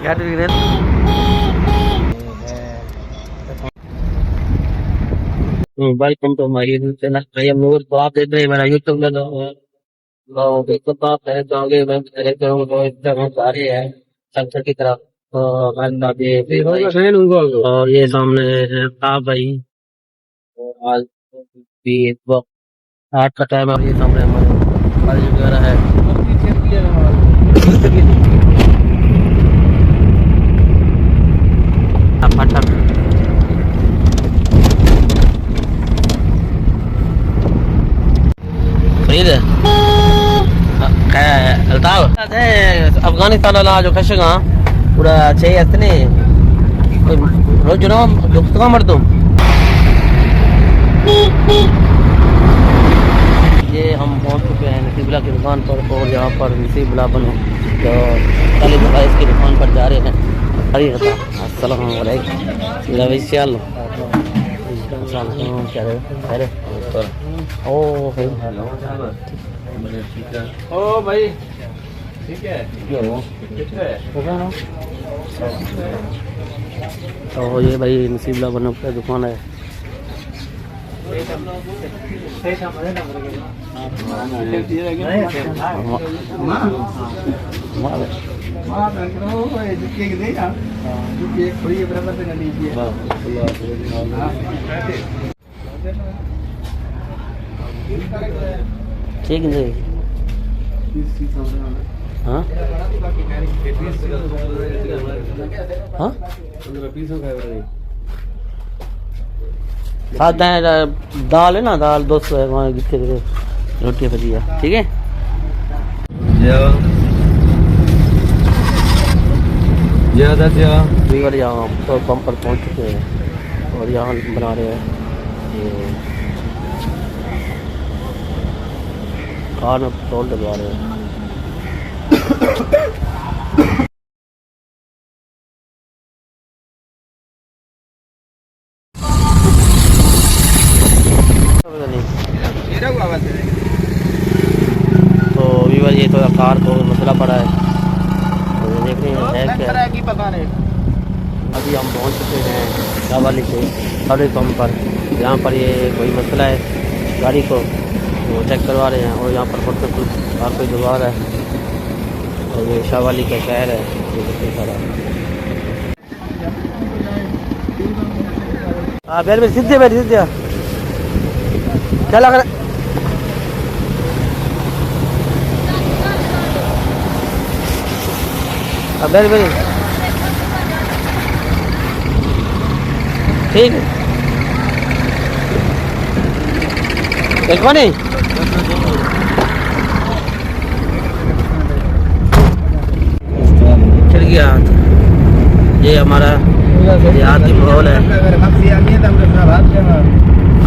Welcome to my YouTube channel. भाई हम लोग तो आप देख रहे हैं मेरा यूट्यूब में तो देखो तो आप है तो आगे मैं देखते हो तो एकदम सारे हैं संसद की तरफ। तो मैं अभी और ये सामने है आप भाई। और आज भी वक्त 8 का टाइम है और ये सामने हमारे कॉलेज वगैरह है। अफगानिस्तान वाला जो कशगा पूरा चाहिए इतने रोज ना दुखता मर तुम ये हम पहुंच चुके हैं नसीबुल्लाह की दुकान पर और यहाँ पर नसीबुल्लाह बनो तो तालिब भाई की दुकान पर जा रहे हैं। अस्सलाम वालेकुम ओ भाई ठीक है तो ये भाई नसीबुल्लाह बनो की दुकान है। ठीक है हाँ हाँ साथ दाल है ना दाल 200 है वहाँ रोटी भजिया ठीक है। यहाँ पेट्रोल पंप पर पहुँच चुके हैं और यहाँ बना रहे हैं ये कार में पेट्रोल डलवा रहे हैं। तो वीवर ये थोड़ा कार को मसला पड़ा है तो ये देख रहे हैं क्या पता नहीं। अभी हम पहुंच चुके हैं शाहवाली से पेट्रोल पंप पर। यहाँ पर ये कोई मसला है गाड़ी को वो चेक करवा रहे हैं और यहाँ पर कुछ काफ़ी दुबार है और ये शाहवाली का शहर है ये सारा। हाँ बैठ में सीधे बैठ सीधे चला कर बैठ बैठ ठीक है देखो नहीं चल गया ये हमारा देहाती माहौल है।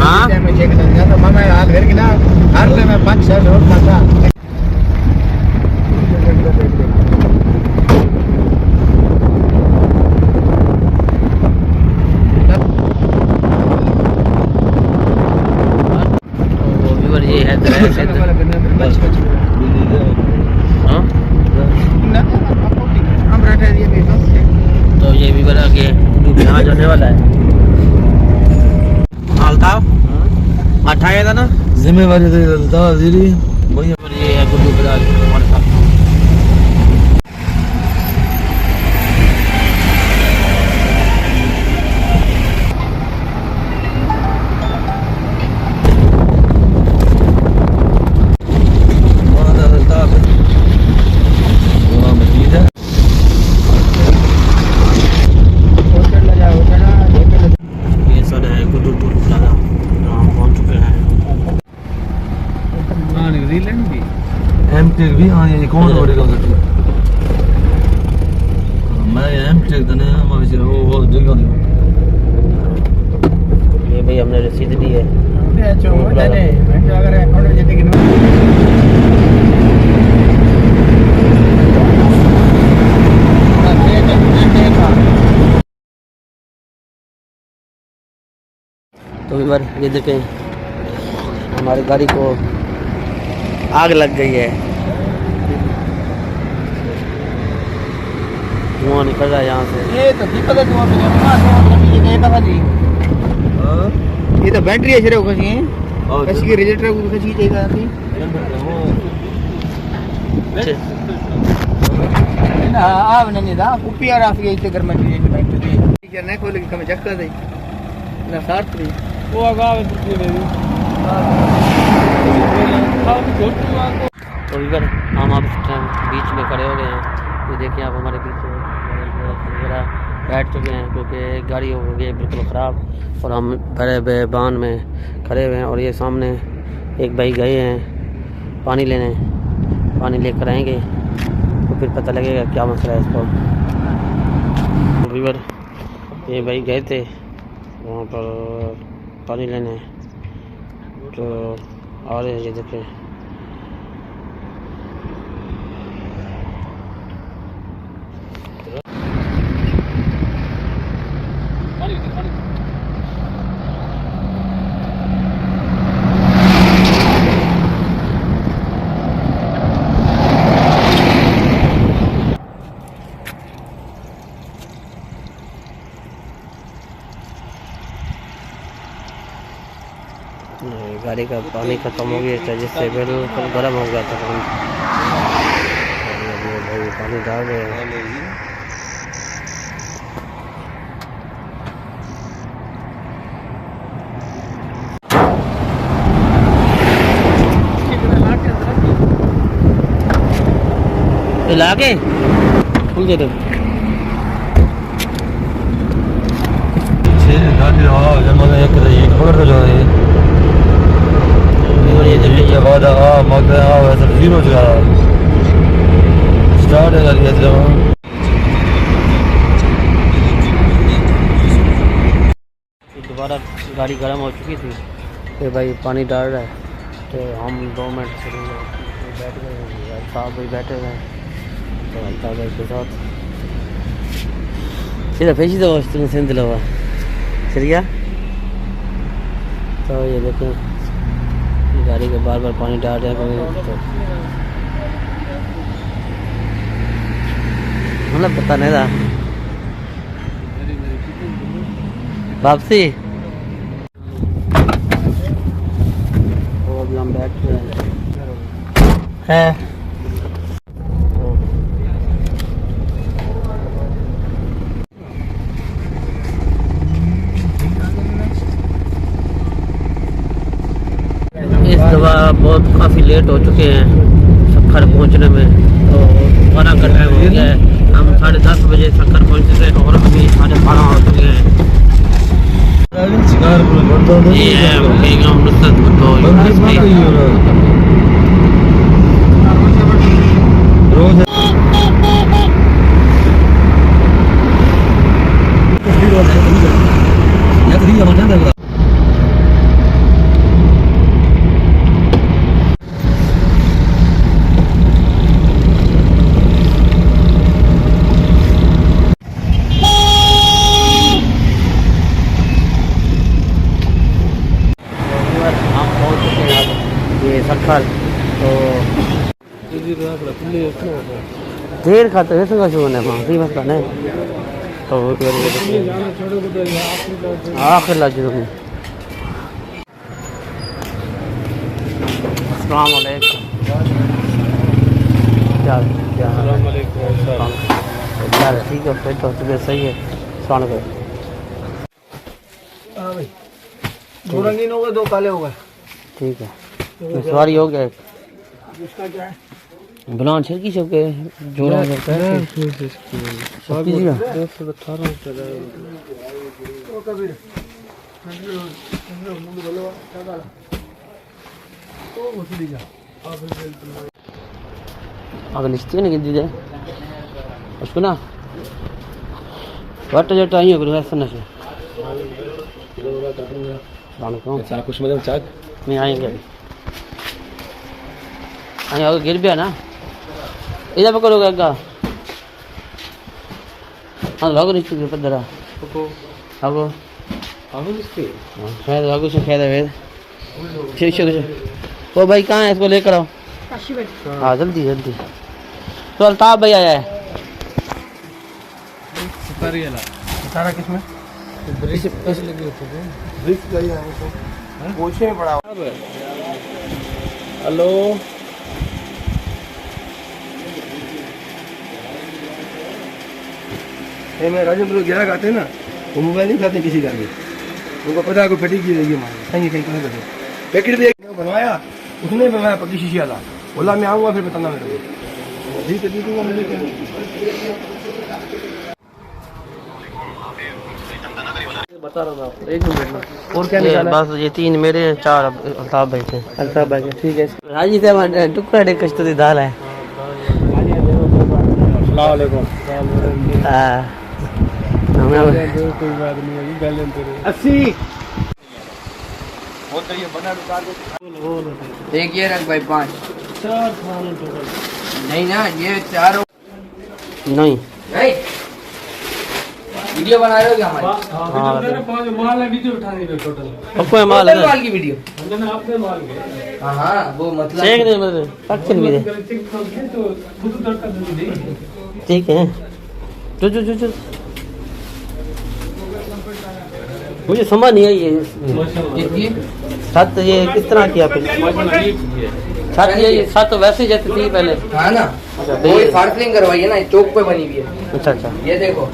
हाँ ये है तो ये भी बना के यहाँ जाने वाला है। हालता अठाया था ना जिम्मेवारी वही ये है गुड्डू बजाज हमारे साथ। एमटेक भी हाँ ये कौन ओरेगा उधर मैं एमटेक दने मैं वो जगह ये भाई हमने रसीद दी है। तो बार ये देखें हमारी गाड़ी को आग लग गई है। धुआं निकल रहा है यहाँ से। ये तो दिक्कत है धुआं ये पता नहीं ये तो बैटरी है सिर्फ कसी है कसी के रेजेक्टर को कसी चाहिए आती ना आ नहीं था कुपिया राफ गई थे घर में बैटरी क्या नहीं खोल के कम चक्कर दे ना साथ में वो आगा तो इधर हम अब बीच में खड़े हो गए हैं। तो देखिए आप हमारे बीच वगैरह बैठ चुके हैं क्योंकि गाड़ी हो गई है बिल्कुल ख़राब और हम बड़े बेबान में खड़े हुए हैं। और ये सामने एक भाई गए हैं पानी लेने, पानी लेकर आएंगे तो फिर पता लगेगा क्या मसला है इसको। वीवर ये भाई गए थे वहाँ पर पानी लेने तो आ रहे हैं ये देखें। गाड़ी का पानी खत्म हो गया था जिससे बिल्कुल गर्म हो गया था भाई पानी डाल रहे हैं। ला के फुल दे दो दोबारा गाड़ी गर्म हो चुकी थी फिर भाई पानी डाल रहा है तो हम 2 मिनट से बैठ गए साहब भाई बैठे हुए हैं तो अल्ताफ भाई के साथ सीधा फेंची दो तुमने सेंध दिला हुआ चल गया। तो ये देखें गाड़ी के बार बार पानी डाल रहे हैं तो मतलब पता नहीं था वापसी अभी हम बैठ रहे हैं इस दफा बहुत काफ़ी लेट हो चुके हैं सक्खर पहुंचने में तो 12 का टाइम हो गया है। हम 10:30 बजे सक्खर पहुंचे थे और अभी 12:30 हो चुके हैं। ये है बेगम नुसरत भुट्टो यूनिवर्सिटी। ये सक्खर तो देर खाते हैं तो शो है वहाँ बस का नहीं तो आखिर लाजू अस्सलाम वालेकुम क्या ठीक है फिर तो सुबह सही है स्वान को दो रंगीन हो गए 2 काले हो गए ठीक है सवारी हो गया इसका क्या है बनान छिड़की सबके जोड़ा करता है अगर निश्चय नहीं गिनती जाए उसको ना वट जट आई हो ऐसा ना कुछ मतलब चाक नहीं आएंगे अभी अगर गिर गया ना इधर पकड़ोगे अग्गा हाँ लागो नीचे गिर पदरा लागो खैर लागो से खैर है ठीक ठीक वो भाई कहाँ है इसको लेकर आओ हाँ जल्दी जल्दी तो अल्ताफ भाई आया है सारा किस में ब्रिक्स का ही है तो पूछे पड़ा। हेलो मैं राजन लोग ग्राहक आते हैं ना, वो मोबाइल नहीं खाते किसी का भी, उनको पता है कोई फटी की रहेगी हमारी कहीं कहीं कहीं करते पैकेट भी एक बनवाया, उसने बनवाया पक्की शीशी वाला, बोला मैं आऊँगा फिर बताना मेरे को। ठीक है दे दूँगा मुझे क्या। बता रहा था आपको, 1 मिनट में। और क्या निकाला? बस ये 3 मेरे 4 अल्ताफ भाई थे। अल्ताफ भाई के, ठीक है। राजी से टुकड़ा डे कष्ट दी दाल है। अस्सलाम वालेकुम। कोई बात नहीं है, गल तेरे 80 वो तो ये बना दुकान को एक ये रख भाई 5 नहीं ना ये 4 नहीं नहीं वीडियो बना रहे हो क्या हमारी? आपको माल टोटल है माल की वीडियो हाँ वो मतलब चेक दे मेरे सक्शन भी दे ठीक है। जो मुझे समझ नहीं आई ये कितनी छत ये किस तरह किया फिर छत ये छत वैसे जैसे थी पहले। हाँ ना अच्छा, वही फार्सलिंग करवाई है ना चौक पे बनी हुई है। अच्छा अच्छा ये देखो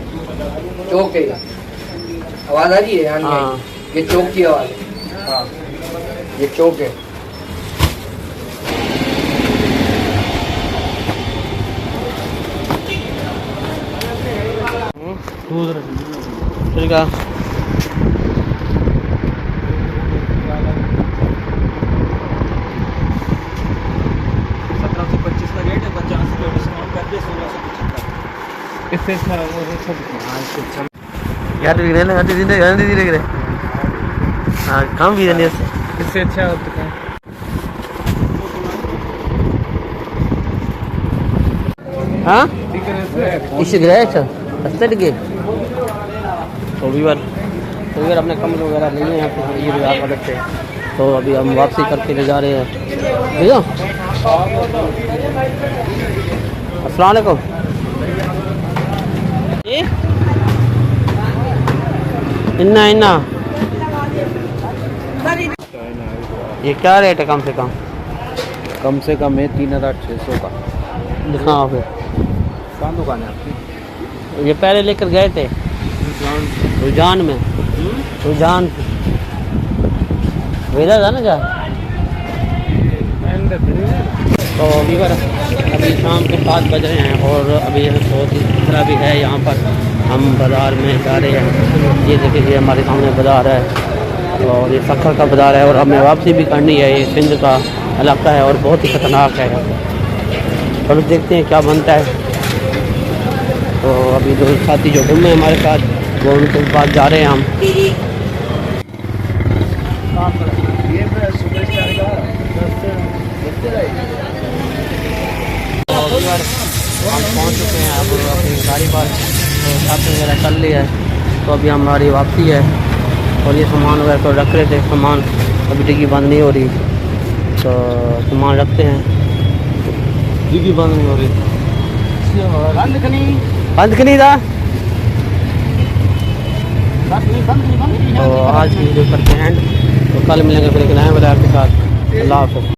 चौक है आवाज आ रही है यार हाँ। ये चौक की आवाज है। हाँ ये चौक है। ठीक है। यार भी रहने हट धीरे धीरे धीरे हाँ काम भी रहने इससे अच्छा होता है। हाँ इसी ग्रह अच्छा रास्ते लगे तो भी बार अपने कमरे वगैरह नहीं है यहाँ पे ये बाजार मदद से। तो अभी हम वापसी करके ले जा रहे हैं भैया। अस्सलाम वालेकुम। इन्ना ये क्या रेट है कम से कम है 3600 का। दिखाओ फिर कहाँ दुकान है आपकी? ये पहले लेकर गए थे रुझान में रुझान वेदा था ना क्या। तो अभी शाम के 7 बज रहे हैं और अभी बहुत ही खतरा भी है यहाँ पर। हम बाज़ार में जा रहे हैं। ये देखिए ये हमारे सामने बाज़ार है और ये सखर का बाज़ार है और हमें वापसी भी करनी है। ये सिंध का इलाका है और बहुत ही ख़तरनाक है। और देखते हैं क्या बनता है। तो अभी 2 साथी जो घूमे हमारे साथ वो उनके पास जा रहे हैं हम। हम पहुँच चुके हैं अब अपनी गाड़ी पर। तो छात्र वगैरह कर लिया है तो अभी हमारी वापसी है। और ये सामान वगैरह तो रख रहे थे, सामान अभी डिग्गी बंद नहीं हो रही तो सामान रखते हैं। डिग्गी बंद नहीं हो रही बंद नहीं था। तो आज की वीडियो करते हैं तो कल मिलेंगे फिर एक नए बाजार के साथ। अल्लाह हाफ़िज़।